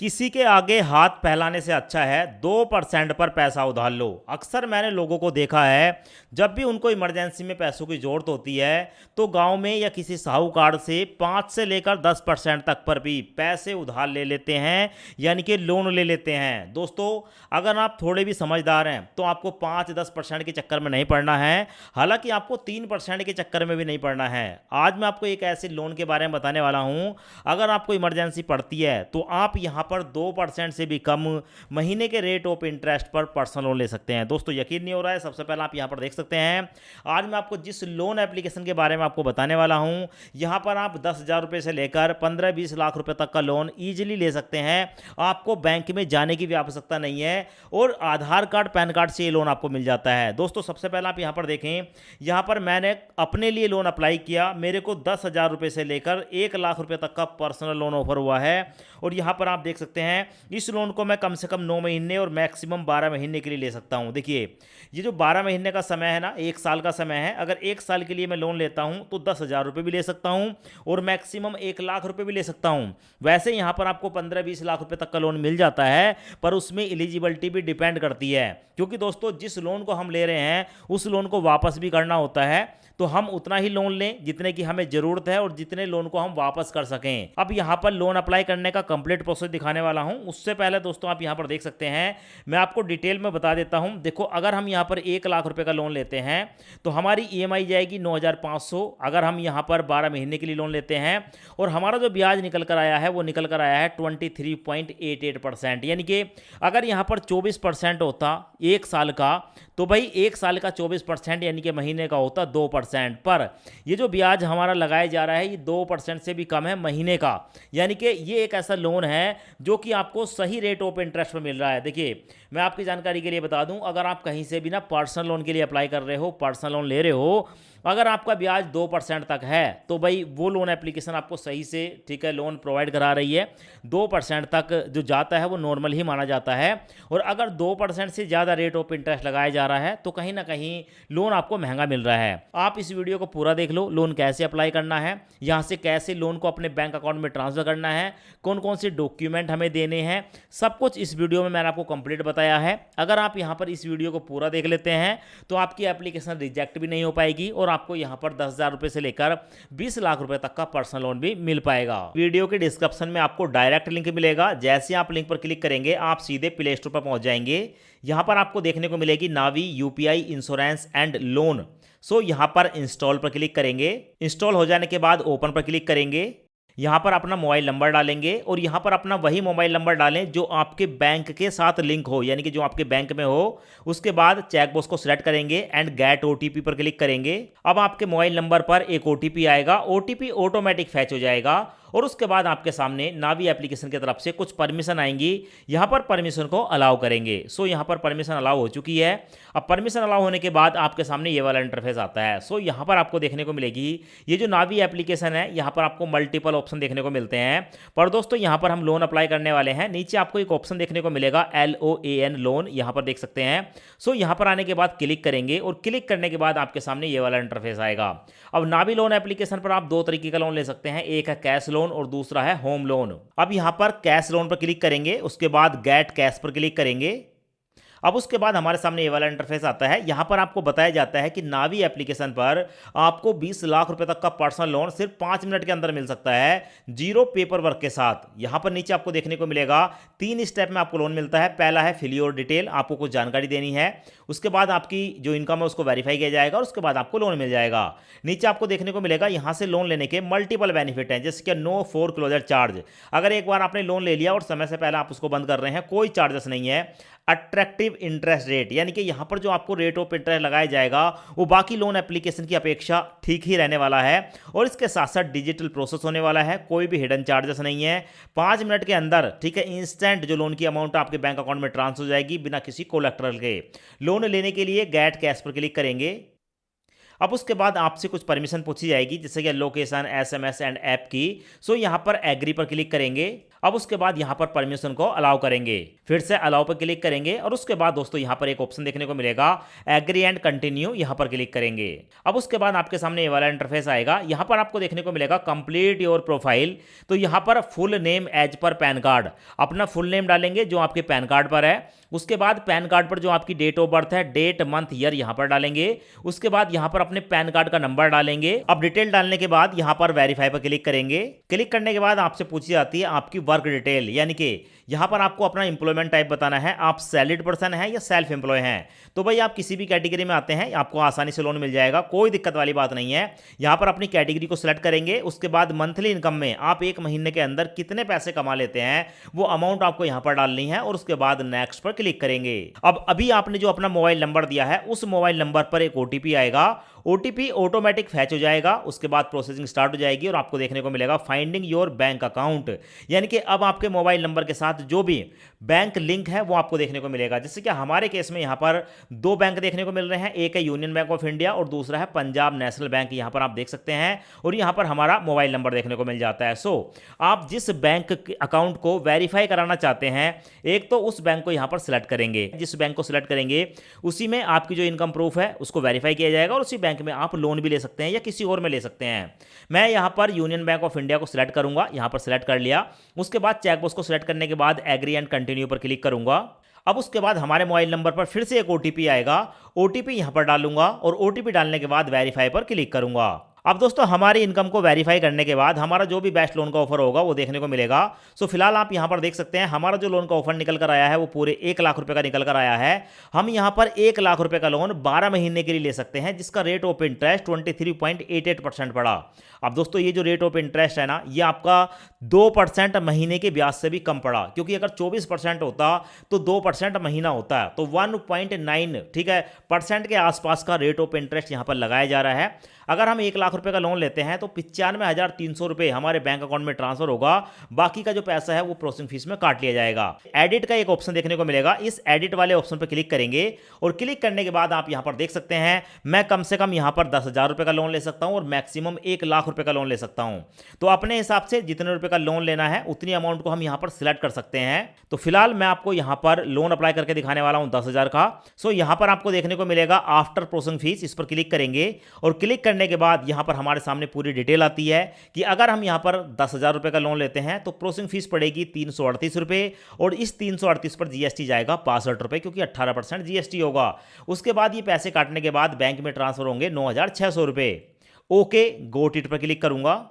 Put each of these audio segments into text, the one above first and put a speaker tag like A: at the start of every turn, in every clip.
A: किसी के आगे हाथ फैलाने से अच्छा है 2% पर पैसा उधार लो। अक्सर मैंने लोगों को देखा है, जब भी उनको इमरजेंसी में पैसों की ज़रूरत होती है तो गांव में या किसी साहूकार से 5 से लेकर 10% तक पर भी पैसे उधार ले लेते हैं, यानी कि लोन ले लेते हैं। दोस्तों, अगर आप थोड़े भी समझदार हैं तो आपको 5-10% के चक्कर में नहीं पड़ना है, हालांकि आपको 3% के चक्कर में भी नहीं पड़ना है। आज मैं आपको एक ऐसे लोन के बारे में बताने वाला हूं, अगर आपको इमरजेंसी पड़ती है तो आप यहां पर 2% से भी कम महीने के रेट ऑफ इंटरेस्ट पर पर्सनल लोन ले सकते हैं। दोस्तों, यकीन नहीं हो रहा है? सबसे पहले आप यहां पर देख सकते हैं। आज मैं आपको जिस लोन एप्लीकेशन के बारे में आपको बताने वाला हूं, यहां पर आप 10,000 रुपए से लेकर 15-20 लाख रुपए तक का लोन ईजिली ले सकते हैं। आपको बैंक में जाने की भी आवश्यकता नहीं है और आधार कार्ड, पैन कार्ड से ये लोन आपको मिल जाता है। दोस्तों, सबसे पहले आप यहां पर देखें, यहां पर मैंने अपने लिए लोन अप्लाई किया। मेरे को 10,000 रुपए से लेकर 1 लाख रुपए तक का पर्सनल लोन ऑफर हुआ है और यहां पर आप देख सकते हैं, इस लोन को मैं कम से कम 9 महीने और मैक्सिमम 12 महीने के लिए ले सकता हूं। देखिए, ये जो 12 महीने का समय है ना, 1 साल का समय है। अगर 1 साल के लिए मैं लोन लेता हूं तो 10,000 रुपये भी ले सकता हूं और मैक्सिमम 1 लाख रुपये भी ले सकता हूं। वैसे यहां पर आपको 15-20 लाख रुपए तक का लोन मिल जाता है, पर उसमें एलिजिबिलिटी भी डिपेंड करती है, क्योंकि दोस्तों जिस लोन को हम ले रहे हैं उस लोन को वापस भी करना होता है। तो हम उतना ही लोन लें जितने की हमें जरूरत है और जितने लोन को हम वापस कर सकें। अब यहां पर लोन अप्लाई करने का कंप्लीट प्रोसेस दिखाने वाला हूं। उससे पहले दोस्तों, आप यहां पर देख सकते हैं, मैं आपको डिटेल में बता देता हूं। देखो, अगर हम यहां पर 1 लाख रुपए का लोन लेते हैं तो हमारी ईएमआई जाएगी 9,500। अगर हम यहां पर 12 महीने के लिए लोन लेते हैं और हमारा जो ब्याज निकल कर आया है वो निकल कर आया है 23.88%, यानी कि अगर यहां पर 24% होता 1 साल का, तो भाई 1 साल का 24% यानी कि महीने का होता 2%। पर ये जो ब्याज हमारा लगाया जा रहा है ये 2% से भी कम है महीने का, यानी कि ये एक ऐसा लोन है जो कि आपको सही रेट ऑफ इंटरेस्ट पर मिल रहा है। देखिए, मैं आपकी जानकारी के लिए बता दूं, अगर आप कहीं से भी ना पर्सनल लोन के लिए अप्लाई कर रहे हो, पर्सनल लोन ले रहे हो, अगर आपका ब्याज 2% तक है तो भाई वो लोन एप्लीकेशन आपको सही से, ठीक है, लोन प्रोवाइड करा रही है। 2% तक जो जाता है वो नॉर्मल ही माना जाता है, और अगर 2% से ज़्यादा रेट ऑफ इंटरेस्ट लगाया जा रहा है तो कहीं ना कहीं लोन आपको महंगा मिल रहा है। आप इस वीडियो को पूरा देख लो, लोन कैसे अप्लाई करना है, यहाँ से कैसे लोन को अपने बैंक अकाउंट में ट्रांसफर करना है, कौन कौन से डॉक्यूमेंट हमें देने हैं, सब कुछ इस वीडियो में मैंने आपको कंप्लीट बताया है। अगर आप यहाँ पर इस वीडियो को पूरा देख लेते हैं तो आपकी एप्लीकेशन रिजेक्ट भी नहीं हो पाएगी और आपको यहाँ पर 10,000 रुपए से लेकर 20 लाख रुपए तक का पर्सनल लोन भी मिल पाएगा। वीडियो के डिस्क्रिप्शन में आपको डायरेक्ट लिंक मिलेगा। जैसे आप लिंक पर क्लिक करेंगे आप सीधे प्ले स्टोर पर पहुंच जाएंगे। यहाँ पर आपको देखने को मिलेगी नावी यूपीआई इंश्योरेंस एंड लोन। सो यहाँ पर इंस्टॉल पर क्लिक करेंगे। इंस्टॉल हो जाने के बाद ओपन पर क्लिक करेंगे। यहाँ पर अपना मोबाइल नंबर डालेंगे और यहाँ पर अपना वही मोबाइल नंबर डालें जो आपके बैंक के साथ लिंक हो, यानी कि जो आपके बैंक में हो। उसके बाद चेक बॉक्स को सिलेक्ट करेंगे एंड गेट ओटीपी पर क्लिक करेंगे। अब आपके मोबाइल नंबर पर एक ओटीपी आएगा, ओटीपी ऑटोमेटिक फैच हो जाएगा और उसके बाद आपके सामने नावी एप्लीकेशन की तरफ से कुछ परमिशन आएंगी। यहाँ पर परमिशन को अलाउ करेंगे। सो यहाँ पर परमिशन अलाउ हो चुकी है। अब परमिशन अलाउ होने के बाद आपके सामने ये वाला इंटरफेस आता है। सो यहाँ पर आपको देखने को मिलेगी ये जो नावी एप्लीकेशन है, यहाँ पर आपको मल्टीपल ऑप्शन देखने को मिलते हैं। पर दोस्तों, यहाँ पर हम लोन अप्लाई करने वाले हैं। नीचे आपको एक ऑप्शन देखने को मिलेगा LOAN लोन, यहाँ पर देख सकते हैं। सो यहाँ पर आने के बाद क्लिक करेंगे और क्लिक करने के बाद आपके सामने ये वाला इंटरफेस आएगा। अब नावी लोन एप्लीकेशन पर आप दो तरीके का लोन ले सकते हैं, एक है कैश लोन और दूसरा है होम लोन। अब यहां पर कैश लोन पर क्लिक करेंगे, उसके बाद गेट कैश पर क्लिक करेंगे। अब उसके बाद हमारे सामने ये वाला इंटरफेस आता है। यहां पर आपको बताया जाता है कि नावी एप्लीकेशन पर आपको 20 लाख रुपए तक का पर्सनल लोन सिर्फ 5 मिनट के अंदर मिल सकता है, जीरो पेपर वर्क के साथ। यहां पर नीचे आपको देखने को मिलेगा 3 स्टेप में आपको लोन मिलता है। पहला है फिल योर डिटेल, आपको कुछ जानकारी देनी है। उसके बाद आपकी जो इनकम है उसको वेरीफाई किया जाएगा और उसके बाद आपको लोन मिल जाएगा। नीचे आपको देखने को मिलेगा यहां से लोन लेने के मल्टीपल बेनिफिट हैं, जैसे कि नो फोर क्लोजर चार्ज। अगर एक बार आपने लोन ले लिया और समय से पहले आप उसको बंद कर रहे हैं, कोई चार्जेस नहीं है। अट्रैक्टिव इंटरेस्ट रेट, यानी कि यहां पर जो आपको रेट ऑफ इंटरेस्ट लगाया जाएगा वो बाकी लोन एप्लीकेशन की अपेक्षा ठीक ही रहने वाला है। और इसके साथ साथ डिजिटल प्रोसेस होने वाला है, कोई भी हिडन चार्जेस नहीं है। 5 मिनट के अंदर, ठीक है, इंस्टेंट जो लोन की अमाउंट आपके बैंक अकाउंट में ट्रांसफर हो जाएगी बिना किसी कोलेक्ट्रल के। लोन लेने के लिए गेट कैश पर क्लिक करेंगे। अब उसके बाद आपसे कुछ परमिशन पूछी जाएगी, जैसे कि लोकेशन, SMS एंड ऐप की। सो यहाँ पर एग्री पर क्लिक करेंगे। अब उसके बाद यहाँ पर परमिशन को अलाउ करेंगे, फिर से अलाउ पर क्लिक करेंगे और उसके बाद दोस्तों यहाँ पर एक ऑप्शन देखने को मिलेगा एग्री एंड कंटिन्यू, यहाँ पर क्लिक करेंगे। अब उसके बाद आपके सामने ये वाला इंटरफेस आएगा। यहाँ पर आपको देखने को मिलेगा कंप्लीट योर प्रोफाइल। तो यहाँ पर full name as per PAN card, अपना फुल नेम डालेंगे जो आपके पैन कार्ड पर है। उसके बाद पैन कार्ड पर जो आपकी डेट ऑफ बर्थ है, डेट मंथ ईयर यहाँ पर डालेंगे। उसके बाद यहाँ पर अपने पैन कार्ड का नंबर डालेंगे। अब डिटेल डालने के बाद यहाँ पर वेरीफाई पर क्लिक करेंगे। क्लिक करने के बाद आपसे पूछी जाती है आपकी वर्क डिटेल, यानी कि यहाँ पर आपको अपना इंप्लॉयमेंट टाइप बताना है, आप सैलरीड पर्सन हैं या सेल्फ एम्प्लॉय हैं। तो भाई आप किसी भी कैटेगरी में आते हैं आपको आसानी से लोन मिल जाएगा, कोई दिक्कत वाली बात नहीं है। यहाँ पर अपनी कैटेगरी को सिलेक्ट करेंगे। उसके बाद मंथली इनकम में आप एक महीने के अंदर कितने पैसे कमा लेते हैं वो अमाउंट आपको यहाँ पर डालनी है और उसके बाद नेक्स्ट पर क्लिक करेंगे। अब अभी आपने जो अपना मोबाइल नंबर दिया है उस मोबाइल नंबर पर एक ओटीपी आएगा, ओटीपी ऑटोमेटिक फैच हो जाएगा। उसके बाद प्रोसेसिंग स्टार्ट हो जाएगी और आपको देखने को मिलेगा फाइंडिंग योर बैंक अकाउंट, यानी कि अब आपके मोबाइल नंबर के साथ जो भी बैंक लिंक है वो आपको देखने को मिलेगा। जैसे कि हमारे केस में यहाँ पर दो बैंक देखने को मिल रहे हैं, एक है यूनियन बैंक ऑफ इंडिया और दूसरा है पंजाब नेशनल बैंक, यहाँ पर आप देख सकते हैं। और यहाँ पर हमारा मोबाइल नंबर देखने को मिल जाता है। सो आप जिस बैंक अकाउंट को वेरीफाई कराना चाहते हैं, एक तो उस बैंक को यहाँ पर सिलेक्ट करेंगे, जिस बैंक को सिलेक्ट करेंगे उसी में आपकी जो इनकम प्रूफ है उसको वेरीफाई किया जाएगा और उसी बैंक में आप लोन भी ले सकते हैं या किसी और में ले सकते हैं। मैं यहाँ पर यूनियन बैंक ऑफ इंडिया को सिलेक्ट करूंगा, यहाँ पर सिलेक्ट कर लिया। उसके बाद चेकबॉक्स को सिलेक्ट करने के बाद एग्री एंड कंटिन्यू पर क्लिक करूंगा। अब उसके बाद हमारे मोबाइल नंबर पर फिर से एक ओटीपी आएगा, ओटीपी यहाँ पर डालूंगा और ओटीपी डालने के बाद वेरीफाई पर क्लिक करूंगा। अब दोस्तों हमारी इनकम को वेरीफाई करने के बाद हमारा जो भी बेस्ट लोन का ऑफर होगा वो देखने को मिलेगा। सो फिलहाल आप यहाँ पर देख सकते हैं हमारा जो लोन का ऑफर निकल कर आया है वो पूरे 1 लाख रुपए का निकल कर आया है। हम यहाँ पर 1 लाख रुपए का लोन 12 महीने के लिए ले सकते हैं, जिसका रेट ऑफ इंटरेस्ट 23.88% पड़ा। अब दोस्तों ये जो रेट ऑफ इंटरेस्ट है ना, ये आपका 2% महीने के ब्याज से भी कम पड़ा, क्योंकि अगर 24% होता तो 2% महीना होता है, तो 1.9 ठीक है परसेंट के आसपास का रेट ऑफ इंटरेस्ट यहाँ पर लगाया जा रहा है। अगर हम 1 लाख रुपए का लोन लेते हैं तो 95,300 रुपए हमारे बैंक अकाउंट में ट्रांसफर होगा, बाकी का जो पैसा है वो प्रोसेसिंग फीस में काट लिया जाएगा। एडिट का एक ऑप्शन देखने को मिलेगा, इस एडिट वाले ऑप्शन पर क्लिक करेंगे और क्लिक करने के बाद आप यहां पर देख सकते हैं मैं कम से कम यहां पर 10,000 रुपए का लोन ले सकता हूं और मैक्सिमम 1 लाख रुपए का लोन ले सकता हूं। तो अपने हिसाब से जितने रुपए का लोन लेना है उतनी अमाउंट को हम यहां पर सिलेक्ट कर सकते हैं। तो फिलहाल मैं आपको यहां पर लोन अप्लाई करके दिखाने वाला हूं 10,000 का। सो यहां पर आपको देखने को मिलेगा आफ्टर प्रोसेसिंग फीस, इस पर क्लिक करेंगे और क्लिक करने के बाद यहां पर हमारे सामने पूरी डिटेल आती है कि अगर हम यहां पर 10,000 रुपए का लोन लेते हैं तो प्रोसेसिंग फीस पड़ेगी 338 रुपए और इस 338 पर जीएसटी जाएगा 65 रुपए, क्योंकि 18% जीएसटी होगा। उसके बाद ये पैसे काटने के बाद बैंक में ट्रांसफर होंगे 9,600 रुपए। ओके गो इट पर क्लिक करूंगा।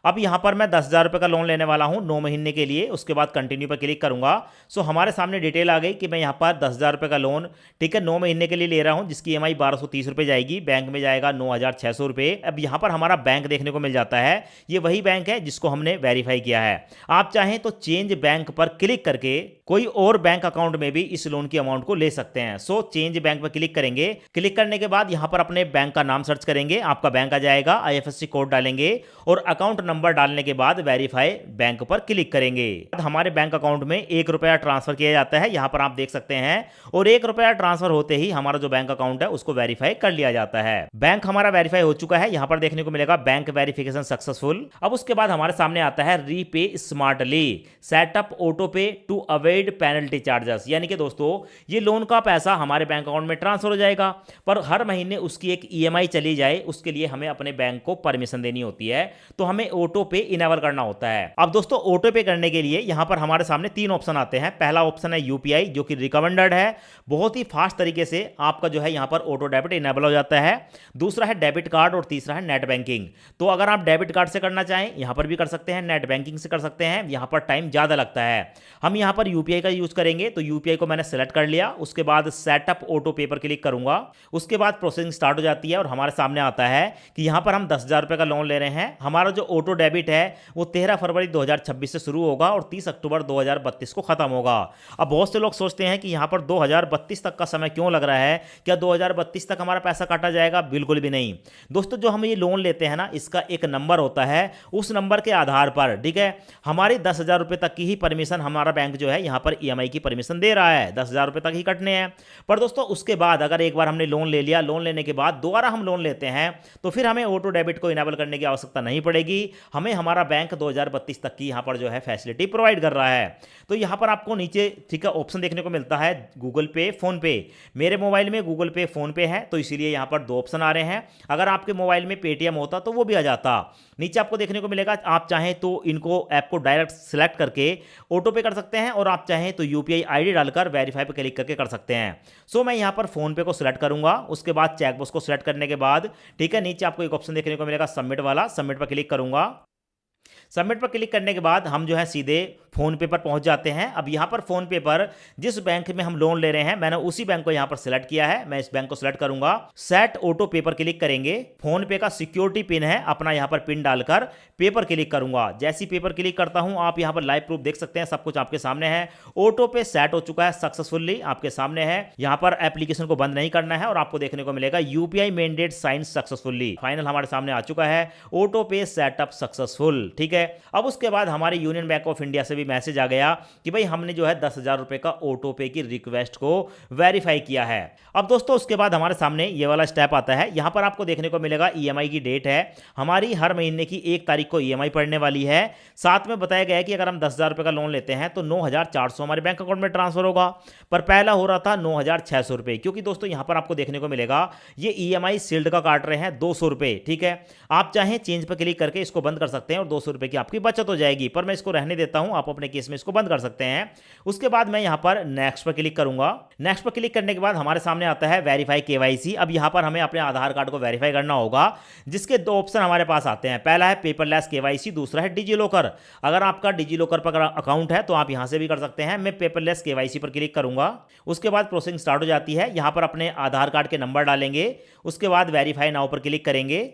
A: अब यहाँ पर मैं 10,000 रुपये का लोन लेने वाला हूँ 9 महीने के लिए। उसके बाद कंटिन्यू पर क्लिक करूँगा। सो हमारे सामने डिटेल आ गई कि मैं यहाँ पर 10,000 रुपये का लोन ठीक है 9 महीने के लिए ले रहा हूँ, जिसकी EMI 1,230 रुपये जाएगी, बैंक में जाएगा 9,600 रुपये। अब यहाँ पर हमारा बैंक देखने को मिल जाता है, ये वही बैंक है जिसको हमने वेरीफाई किया है। आप चाहें तो चेंज बैंक पर क्लिक करके कोई और बैंक अकाउंट में भी इस लोन की अमाउंट को ले सकते हैं। सो चेंज बैंक पर क्लिक करेंगे। क्लिक करने के बाद यहाँ पर अपने बैंक का नाम सर्च करेंगे, आपका बैंक आ जाएगा, IFSC कोड डालेंगे और अकाउंट नंबर डालने के बाद वेरीफाई बैंक पर क्लिक करेंगे। हमारे बैंक अकाउंट में 1 रुपया ट्रांसफर किया जाता है, यहां पर आप देख सकते हैं, और 1 रुपया ट्रांसफर होते ही हमारा जो बैंक अकाउंट है उसको वेरीफाई कर लिया जाता है। बैंक हमारा वेरीफाई हो चुका है, यहां पर देखने को मिलेगा बैंक वेरिफिकेशन सक्सेसफुल। अब उसके बाद हमारे सामने आता है रीपे स्मार्टली, सेटअप ऑटो पे टू अवॉइड पेनल्टी चार्जेस, यानी कि दोस्तों ये लोन का पैसा हमारे बैंक अकाउंट में ट्रांसफर हो जाएगा, पर हर महीने उसकी एक EMI चली जाए उसके लिए हमें अपने बैंक को परमिशन देनी होती है, तो हमें ऑटो पे इनेबल करना होता है। अब दोस्तों ऑटो पे करने के लिए यहां पर हमारे सामने 3 ऑप्शन आते हैं। पहला ऑप्शन है UPI, जो कि रिकमेंडेड है, बहुत ही फास्ट तरीके से आपका जो है यहां पर ऑटो डेबिट इनेबल हो जाता है। दूसरा है डेबिट कार्ड और तीसरा है नेट बैंकिंग। तो अगर आप डेबिट कार्ड से करना चाहें यहां पर भी कर सकते हैं, नेट बैंकिंग से कर सकते हैं, यहां पर टाइम ज्यादा लगता है। हम यहां पर UPI का यूज करेंगे, तो UPI को मैंने सेलेक्ट कर लिया। उसके बाद सेटअप ऑटो पे पर क्लिक करूंगा। उसके बाद प्रोसेसिंग स्टार्ट हो जाती है और हमारे सामने आता है कि यहां पर हम 10,000 रुपए का लोन ले रहे हैं। हमारा जो ऑटो डेबिट है वो 13 फरवरी 2026 से शुरू होगा और 30 अक्टूबर 2032 को खत्म होगा। अब बहुत से लोग सोचते हैं कि यहां पर 2032 तक का समय क्यों लग रहा है, क्या 2032 तक हमारा पैसा काटा जाएगा? बिल्कुल भी नहीं दोस्तों, जो हम ये लोन लेते हैं ना, इसका एक नंबर होता है, उस नंबर के आधार पर ठीक है हमारी 10,000 रुपए तक की ही परमिशन हमारा बैंक जो है यहां यहाँ पर ईएमआई की परमिशन दे रहा है, 10,000 रुपये तक ही कटने हैं। पर दोस्तों उसके बाद अगर एक बार हमने लोन ले लिया, लोन लेने के बाद दोबारा हम लोन लेते हैं तो फिर हमें ऑटो डेबिट को इनेबल करने की आवश्यकता नहीं पड़ेगी। हमें हमारा बैंक 2032 तक की यहाँ पर जो है फैसिलिटी प्रोवाइड कर रहा है। तो यहाँ पर आपको नीचे ठीक है ऑप्शन देखने को मिलता है गूगल पे, फोन पे। मेरे मोबाइल में गूगल पे, फोन पे है तो इसीलिए यहाँ पर दो ऑप्शन आ रहे हैं। अगर आपके मोबाइल में पेटीएम होता तो वो भी आ जाता। नीचे आपको देखने को मिलेगा, आप चाहें तो इनको ऐप को डायरेक्ट सिलेक्ट करके ऑटो पे कर सकते हैं और आप चाहें तो यूपीआई आईडी डालकर वेरीफाई पे क्लिक करके कर सकते हैं। सो मैं यहाँ पर फोन पे को सिलेक्ट करूंगा, उसके बाद चेकबॉक्स को सिलेक्ट करने के बाद ठीक है नीचे आपको एक ऑप्शन देखने को मिलेगा सबमिट वाला, सबमिट पर क्लिक करूंगा। सबमिट पर क्लिक करने के बाद हम जो है सीधे फोन पे पर पहुंच जाते हैं। अब यहाँ पर फोन पे पर जिस बैंक में हम लोन ले रहे हैं मैंने उसी बैंक को यहाँ पर सिलेक्ट किया है, मैं इस बैंक को सिलेक्ट करूंगा। सेट ऑटो पे पर क्लिक करेंगे, फोन पे का सिक्योरिटी पिन है, अपना यहाँ पर पिन डालकर पे पर क्लिक करूंगा। जैसी पे पर क्लिक करता हूं आप यहाँ पर लाइव प्रूफ देख सकते हैं, सब कुछ आपके सामने है। ऑटो पे सेट हो चुका है सक्सेसफुली, आपके सामने है। यहाँ पर एप्लीकेशन को बंद नहीं करना है और आपको देखने को मिलेगा UPI mandate sign successfully, final हमारे सामने आ चुका है, ऑटो पे सेटअप सक्सेसफुल। ठीक है, अब उसके बाद हमारे यूनियन बैंक ऑफ इंडिया से भी मैसेज आ गया कि भाई हमने जो है 10,000 रुपए का ऑटो पे की रिक्वेस्ट को वेरीफाई किया है। अब दोस्तों उसके बाद हमारे सामने ये वाला स्टेप आता है, यहां पर आपको देखने को मिलेगा ईएमआई की डेट है, हमारी हर महीने की 1 तारीख को ईएमआई पड़ने वाली है। साथ में बताया गया है कि अगर हम 10,000 रुपए का लोन लेते हैं तो 9,400 हमारे बैंक अकाउंट में ट्रांसफर होगा, पर पहला हो रहा था 9,600 रुपए, क्योंकि दोस्तों यहां पर आपको देखने को मिलेगा ये ईएमआई सील्ड का काट रहे हैं 200 रुपए। ठीक है, आप चाहें चेंज पर क्लिक करके इसको बंद कर सकते हैं और 200 रुपए की आपकी बचत हो जाएगी, पर मैं इसको रहने देता हूं, आप अपने केस में इसको बंद कर सकते हैं। उसके बाद मैं यहां पर नेक्स्ट पर क्लिक करूंगा। नेक्स्ट पर क्लिक करने के बाद हमारे सामने आता है वेरीफाई केवाईसी। अब यहां पर हमें अपने आधार कार्ड को वेरीफाई करना होगा, जिसके दो ऑप्शन हमारे पास आते हैं, पहला है पेपरलेस केवाईसी, दूसरा है डिजी लॉकर। अगर आपका डिजी लॉकर पर अकाउंट है तो आप यहां से भी कर सकते हैं। मैं पेपरलेस केवाईसी पर क्लिक करूंगा, उसके बाद प्रोसेसिंग स्टार्ट हो जाती है। यहां पर अपने आधार कार्ड के नंबर डालेंगे, उसके बाद वेरीफाई नाउ पर क्लिक करेंगे।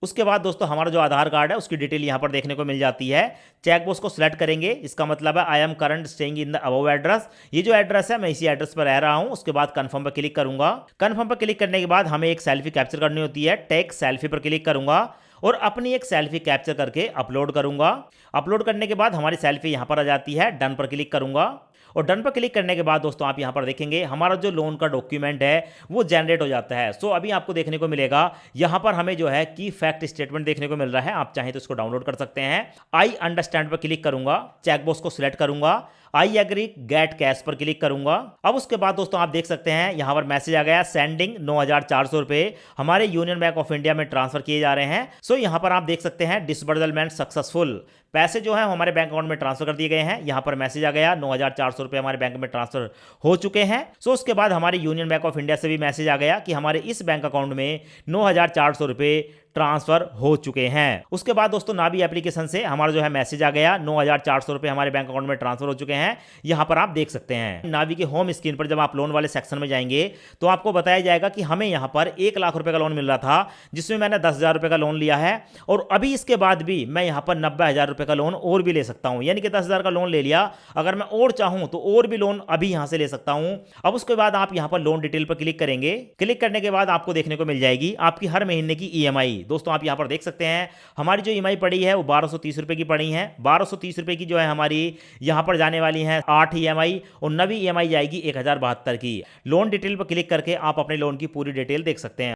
A: उसके बाद दोस्तों हमारा जो आधार कार्ड है उसकी डिटेल यहां पर देखने को मिल जाती है। चेकबॉक्स को सिलेक्ट करेंगे, इसका मतलब है I am current staying in the above address, ये जो एड्रेस है मैं इसी एड्रेस पर रह रहा हूं। उसके बाद कंफर्म पर क्लिक करूंगा। कंफर्म पर क्लिक करने के बाद हमें एक सेल्फी कैप्चर करनी होती है, टेक सेल्फी पर क्लिक करूंगा और अपनी एक सेल्फी कैप्चर करके अपलोड करूंगा। अपलोड करने के बाद हमारी सेल्फी यहां पर आ जाती है, डन पर क्लिक करूंगा और डन पर क्लिक करने के बाद दोस्तों आप यहां पर देखेंगे हमारा जो लोन का डॉक्यूमेंट है वो जनरेट हो जाता है। सो अभी आपको देखने को मिलेगा यहां पर हमें जो है की फैक्ट स्टेटमेंट देखने को मिल रहा है, आप चाहें तो इसको डाउनलोड कर सकते हैं। आई अंडरस्टैंड पर क्लिक करूंगा, चेकबॉक्स को सिलेक्ट करूंगा, आई एग्री गेट कैश पर क्लिक करूंगा। अब उसके बाद दोस्तों आप देख सकते हैं यहां पर मैसेज आ गया, सेंडिंग 9,400 रुपए हमारे यूनियन बैंक ऑफ इंडिया में ट्रांसफर किए जा रहे हैं। सो यहां पर आप देख सकते हैं डिसबर्समेंट सक्सेसफुल, पैसे जो है हमारे बैंक अकाउंट में ट्रांसफर कर दिए गए हैं। यहां पर मैसेज आ गया 9,400 रुपए हमारे बैंक में ट्रांसफर हो चुके हैं। सो उसके बाद हमारे यूनियन बैंक ऑफ इंडिया से भी मैसेज आ गया कि हमारे इस बैंक अकाउंट में 9,400 रुपए ट्रांसफर हो चुके हैं। उसके बाद दोस्तों नावी एप्लीकेशन से हमारा जो है मैसेज आ गया 9,400 रुपए हमारे बैंक अकाउंट में ट्रांसफर हो चुके हैं, यहां पर आप देख सकते हैं। नावी के होम स्क्रीन पर जब आप लोन वाले सेक्शन में जाएंगे तो आपको बताया जाएगा कि हमें यहां पर 1 लाख रुपए का लोन मिल रहा था, जिसमें मैंने 10,000 रुपए का लोन लिया है और अभी इसके बाद भी मैं यहां पर 90,000 रुपए का लोन और भी ले सकता हूं, यानी कि 10,000 का लोन ले लिया, अगर मैं और चाहूं तो और भी लोन अभी यहां से ले सकता हूं। अब उसके बाद आप यहां पर लोन डिटेल पर क्लिक करेंगे, क्लिक करने के बाद आपको देखने को मिल जाएगी आपकी हर महीने की ईएमआई। दोस्तों आप यहां पर देख सकते हैं हमारी जो ईएमआई पड़ी है वो 1,230 रुपए की पड़ी है। 1,230 रुपए की जो है हमारी यहां पर जाने वाली है 8 ईएमआई और नवी ईएमआई जाएगी 1,072 की। लोन डिटेल पर क्लिक करके आप अपने लोन की पूरी डिटेल देख सकते हैं।